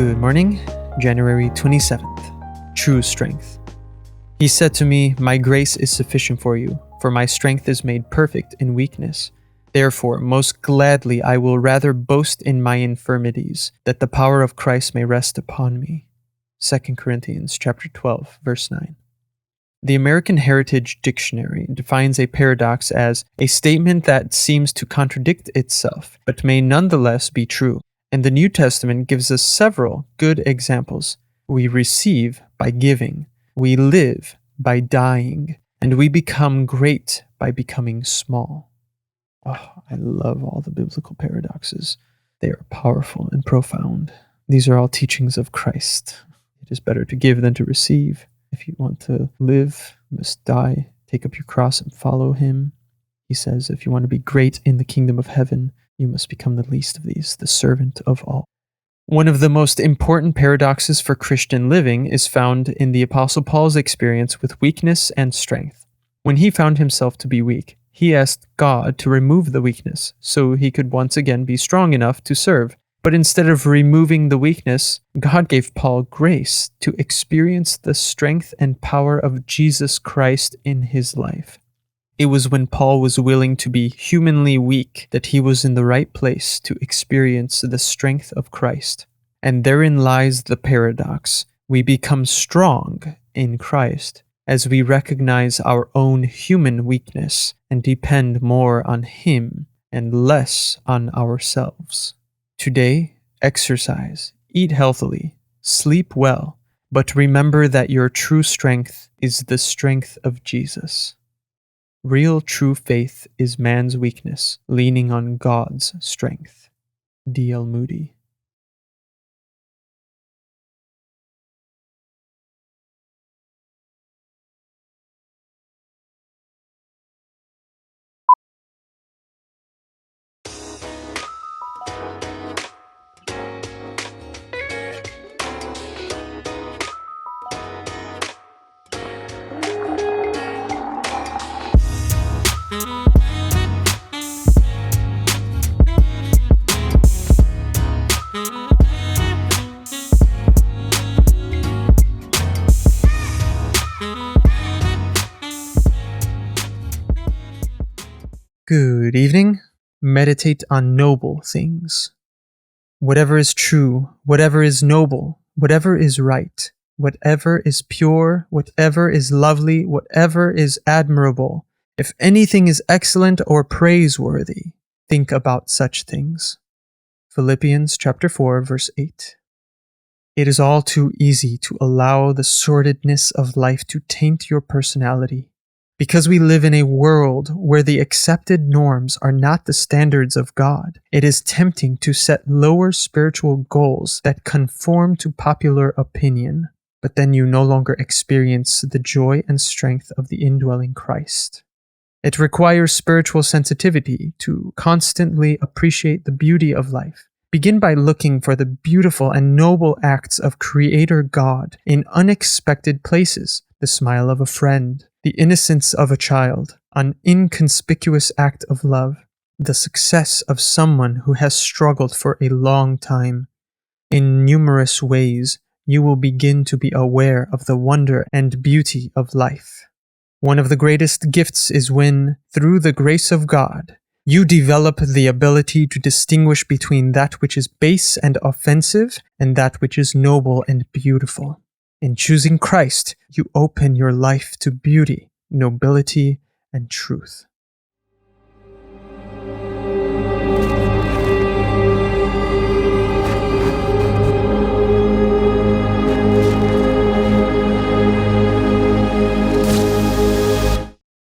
Good morning, January 27th. True strength. He said to me, "My grace is sufficient for you, for my strength is made perfect in weakness. Therefore, most gladly I will rather boast in my infirmities, that the power of Christ may rest upon me." 2 Corinthians chapter 12, verse 9. The American Heritage Dictionary defines a paradox as a statement that seems to contradict itself, but may nonetheless be true. And the New Testament gives us several good examples. We receive by giving, we live by dying, and we become great by becoming small. Oh, I love all the biblical paradoxes. They are powerful and profound. These are all teachings of Christ. It is better to give than to receive. If you want to live, you must die, take up your cross and follow him. He says, if you want to be great in the kingdom of heaven, you must become the least of these, the servant of all. One of the most important paradoxes for Christian living is found in the Apostle Paul's experience with weakness and strength. When he found himself to be weak, he asked God to remove the weakness so he could once again be strong enough to serve. But instead of removing the weakness, God gave Paul grace to experience the strength and power of Jesus Christ in his life. It was when Paul was willing to be humanly weak that he was in the right place to experience the strength of Christ. And therein lies the paradox. We become strong in Christ as we recognize our own human weakness and depend more on him and less on ourselves. Today, exercise, eat healthily, sleep well, but remember that your true strength is the strength of Jesus. Real true faith is man's weakness, leaning on God's strength. D.L. Moody. Good evening. Meditate on noble things. Whatever is true, whatever is noble, whatever is right, whatever is pure, whatever is lovely, whatever is admirable, if anything is excellent or praiseworthy, think about such things. Philippians chapter 4, verse 8. It is all too easy to allow the sordidness of life to taint your personality. Because we live in a world where the accepted norms are not the standards of God, it is tempting to set lower spiritual goals that conform to popular opinion, but then you no longer experience the joy and strength of the indwelling Christ. It requires spiritual sensitivity to constantly appreciate the beauty of life. Begin by looking for the beautiful and noble acts of Creator God in unexpected places, the smile of a friend, the innocence of a child, an inconspicuous act of love, the success of someone who has struggled for a long time. In numerous ways, you will begin to be aware of the wonder and beauty of life. One of the greatest gifts is when, through the grace of God, you develop the ability to distinguish between that which is base and offensive and that which is noble and beautiful. In choosing Christ, you open your life to beauty, nobility, and truth.